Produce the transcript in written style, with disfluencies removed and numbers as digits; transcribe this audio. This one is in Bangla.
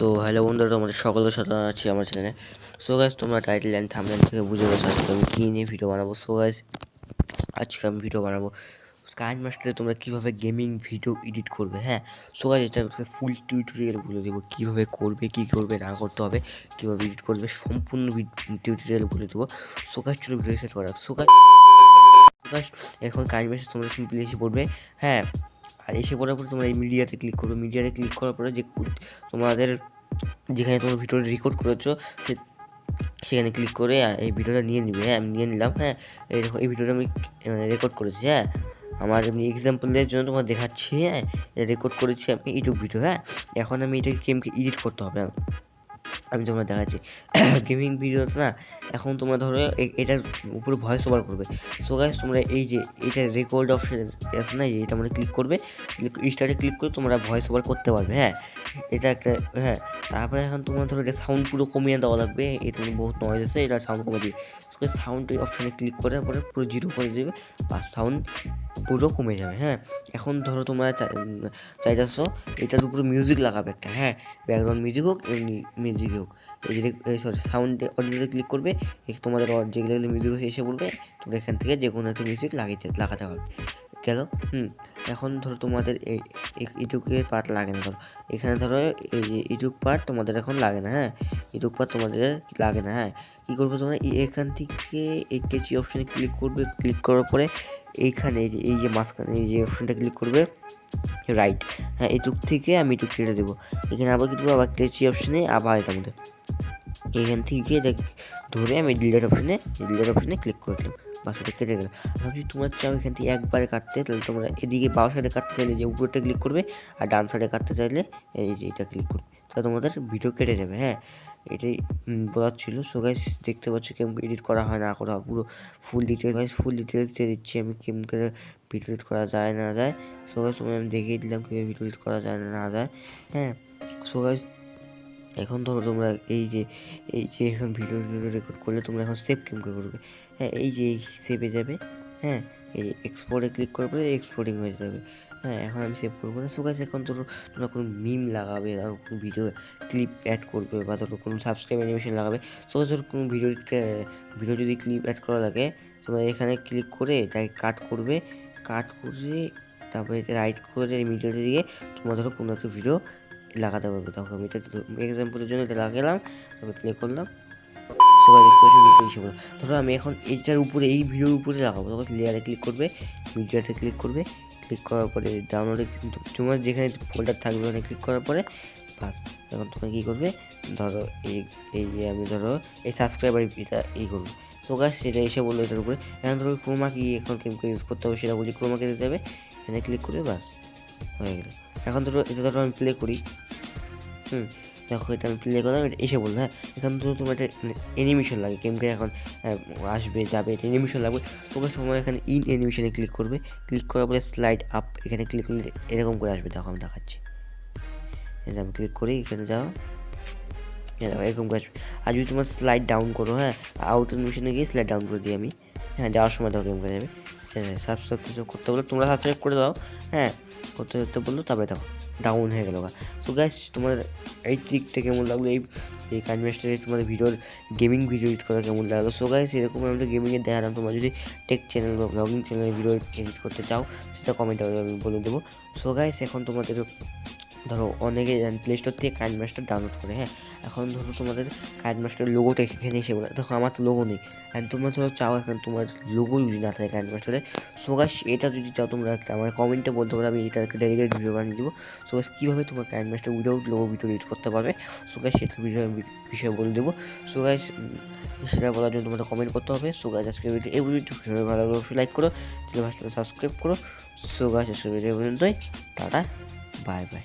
সো হ্যালো বন্ধুরা, তোমাদের সকলের সাথে আছি আমার চ্যানেলে। সো গাইস, তোমরা টাইটেল অ্যান্ড থাম্বনেল থেকে বুঝে গেছো আজকে আমি কী নিয়ে ভিডিও বানাবো। সো গাইস, আজকে আমি ভিডিও বানাবো কাইনমাস্টারে তোমরা কীভাবে গেমিং ভিডিও এডিট করবে। হ্যাঁ, সো গাইস, এটা ফুল টিউটোরিয়াল বলে দেবো কীভাবে করবে, কী করবে না করতে হবে, কীভাবে এডিট করবে, সম্পূর্ণ টিউটোরিয়াল বলে দেবো। সো গাইস, চলো ভিডিও সেট করা। সো গাইস, এখন কাইনমাস্টার তোমরা সিম্পলি এসে পড়বে। হ্যাঁ, আর এসে পড়ার পরে তোমরা এই মিডিয়াতে ক্লিক করবে। মিডিয়াতে ক্লিক করার পরে যে তোমাদের যেখানে তোমরা ভিডিওটা রেকর্ড করেছো সেখানে ক্লিক করে এই ভিডিওটা নিয়ে নিবে। হ্যাঁ, আমি নিয়ে নিলাম। হ্যাঁ, এই দেখো, এই ভিডিওটা আমি রেকর্ড করেছি। হ্যাঁ, আমার এমনি এক্সাম্পলের জন্য তোমার দেখাচ্ছি। হ্যাঁ, রেকর্ড করেছি আমি ইউটিউব ভিডিও। হ্যাঁ, এখন আমি এটাকে গেমকে এডিট করতে হবে। আমি তোমরা দেখাচ্ছি গেমিং ভিডিওতে না। এখন তোমরা ধরো এটার উপরে ভয়েস ওভার করবে। সো গাইস, তোমরা এই যে এটা রেকর্ড অপশন আছে না, এটা মানে ক্লিক করবে। স্টার্টে ক্লিক করে তোমরা ভয়েস ওভার করতে পারবে। হ্যাঁ, এটা একটা। হ্যাঁ, তারপরে এখন তোমরা ধরো এটা সাউন্ড পুরো কমিয়ে দেওয়া লাগবে। এটা বহুত নয়েজ আছে, এটা সাউন্ড কমিয়ে দিবে। সাউন্ড অপশানে ক্লিক করার পরে পুরো জিরো করে দেবে বা সাউন্ড পুরো কমে যাবে। হ্যাঁ, এখন ধরো তোমরা চাইতেছো এটার উপরে মিউজিক লাগাবে একটা। হ্যাঁ, ব্যাকগ্রাউন্ড মিউজিক হোক, এমনি মিউজিক হোক। এই সরি সাউন্ডে অডিওতে ক্লিক করবে, তোমাদের যেগুলো মিউজিক এসে বলবে, তোমরা এখান থেকে যে কোনো একটা মিউজিক লাগাতে হবে। গেল। এখন ধরো তোমাদের ইউটিউবের পার্ট লাগে না। ধরো এখানে ধরো এই যে ইউটিউব পার্ট তোমাদের এখন লাগে না। হ্যাঁ, ইউটিউব পার্ট তোমাদের লাগে না। হ্যাঁ, কী করবে তোমরা এখান থেকে এই কেচি অপশানে ক্লিক করবে। ক্লিক করার পরে এইখানে এই যে মাঝখানে এই যে অপশানটা ক্লিক করবে রাইট। হ্যাঁ, ইউটিউব থেকে আমি ইউটিউব কেটে দেবো। এখানে আবার কি দেবো, আবার কেচি অপশানে আবার এটার মধ্যে এখান থেকে ধরে আমি ডিলেট অপশানে ক্লিক করে দিলাম। বাস, এটা কেটে গেল। এখন যদি তোমরা চাও এখান থেকে একবারে কাটতে, তাহলে তোমরা এদিকে বাম সাইডে কাটতে চাইলে যে উপরটা ক্লিক করবে, আর ডান সাইডে কাটতে চাইলে এই যে এটা ক্লিক করবে। তাহলে তোমাদের ভিডিও কেটে যাবে। হ্যাঁ, এটাই বলার ছিল। সো গাইস, দেখতে পাচ্ছ কেমন এডিট করা হয় না করা হয়, পুরো ফুল ডিটেলস দিয়ে দিচ্ছি আমি কেমন ভিডিও এডিট করা যায় না যায়। সো গাইস, আমি দেখিয়ে দিলাম কীভাবে ভিডিও এডিট করা যায় না যায়। হ্যাঁ, সো গাইস, এখন ধরো তোমরা এই যে এখন ভিডিও রেকর্ড করলে তোমরা এখন সেভ কেমন করে করবে। হ্যাঁ, এই যে সেভে যাবে। হ্যাঁ, এই এক্সপোর্টে ক্লিক করার পরে এক্সপোর্টিং হয়ে যাবে। হ্যাঁ, এখন আমি সেভ করবো না। সো গাইস, এখন ধরো তোমরা কোনো মিম লাগাবে, আর কোনো ভিডিও ক্লিপ অ্যাড করবে, বা ধরো কোনো সাবস্ক্রাইব অ্যানিমেশন লাগাবে। সো গাইস, ধরো কোনো ভিডিও যদি ক্লিপ অ্যাড করা লাগে, তোমরা এখানে ক্লিক করে তাই কাট করে তারপরে রাইট করে মিডিয়াতে দিয়ে তোমরা ধরো কোনো একটা ভিডিও লাগাতে পারবে। তখন আমি এটা এক্সাম্পলের জন্য এটা লাগালাম, তারপরে প্লে করলাম। সবাই দেখতে পাচ্ছি ভিডিও হিসেবে। ধরো আমি এখন এইটার উপরে এই ভিডিওর উপরে লাগাবো, তখন লেয়ারে ক্লিক করবে, মিডিয়াতে ক্লিক করবে। ক্লিক করার পরে ডাউনলোডে তোমার যেখানে ফোল্ডার থাকবে ওখানে ক্লিক করার পরে বাস। এখন তোমরা কী করবে, ধরো এই যে আমি ধরো এই সাবস্ক্রাইবার এটা করবো। তো গাছ সেটা এসে বললো এটার উপরে। এখন ধরো ক্রোমা কি এখন কেমন ইউজ করতে হবে সেটা বলছি, ক্রোমাকে দিতে হবে। এখানে ক্লিক করে বাস হয়ে গেল। এখন ধরো এটা আমি প্লে করি। দেখো, এটা আমি প্লে করলাম, এটা এসে বললো। হ্যাঁ, এখন তো তোমার একটা অ্যানিমেশন লাগে, কেমকে এখন আসবে যাবে, এটা অ্যানিমেশন লাগবে। তোমার সময় এখানে ইন অ্যানিমেশনে ক্লিক করবে। ক্লিক করার পরে স্লাইড আপ, এখানে ক্লিক করলে এরকম করে আসবে। দেখো আমি দেখাচ্ছি, এটা আমি ক্লিক করি, এখানে যাও, দেখো এরকম করে আসবে। আর যদি তোমার স্লাইড ডাউন করো, হ্যাঁ, আউট অ্যানিমেশনে গিয়ে স্লাইড ডাউন করে দিই আমি। হ্যাঁ, যাওয়ার সময় দেখো কেমন করে যাবে। হ্যাঁ, সাবস্ক্রাইব করতে বললো, তোমরা সাবস্ক্রাইব করে দাও। হ্যাঁ, করতে বললো, তারপরে দেখো ডাউন হয়ে গেল। সো গাইস, তোমার এই ট্রিকটা কেমন লাগলো, এই কাইনমাস্টারে তোমাদের গেমিং ভিডিও এডিট করা কেমন লাগলো। সো গাইস, এরকম আমরা গেমিংয়ের দেখালাম। তোমরা যদি টেক চ্যানেল বা ব্লগিং চ্যানেলে ভিডিও এডিট করতে চাও, সেটা কমেন্টে আমি বলে দেবো। সো গাইস, এখন তোমাদের ধরো অনেকে প্লে স্টোর থেকে কাইনমাস্টার ডাউনলোড করে। হ্যাঁ, এখন ধরো তোমাদের কাইনমাস্টার লোগোটা এখানে এসে বলে, দেখো আমার তো লোগো নেই। অ্যান্ড তোমরা ধরো চাও এখন তোমার লোগো যদি না থাকে কাইনমাস্টারে। সো গাইস, এটা যদি চাও তোমরা আমার কমেন্টে বলতে পারো, আমি এটা ডেডিকেটেড ভিডিও বানিয়ে দেবো। সো গাইস, কীভাবে তোমার KineMaster without logo video edit করতে পারবে। সো গাইস, সেটা বিষয়ে বলে দেবো। সো গাইস, সেটা বলার জন্য তোমরা কমেন্ট করতে হবে। সো গাইস, আজকে এই ভিডিওটি ভালো লাগলে লাইক করো, চ্যানেল সাবস্ক্রাইব করো। সো গাইস, আজকে ভিডিও পর্যন্তই। Tata, bye bye.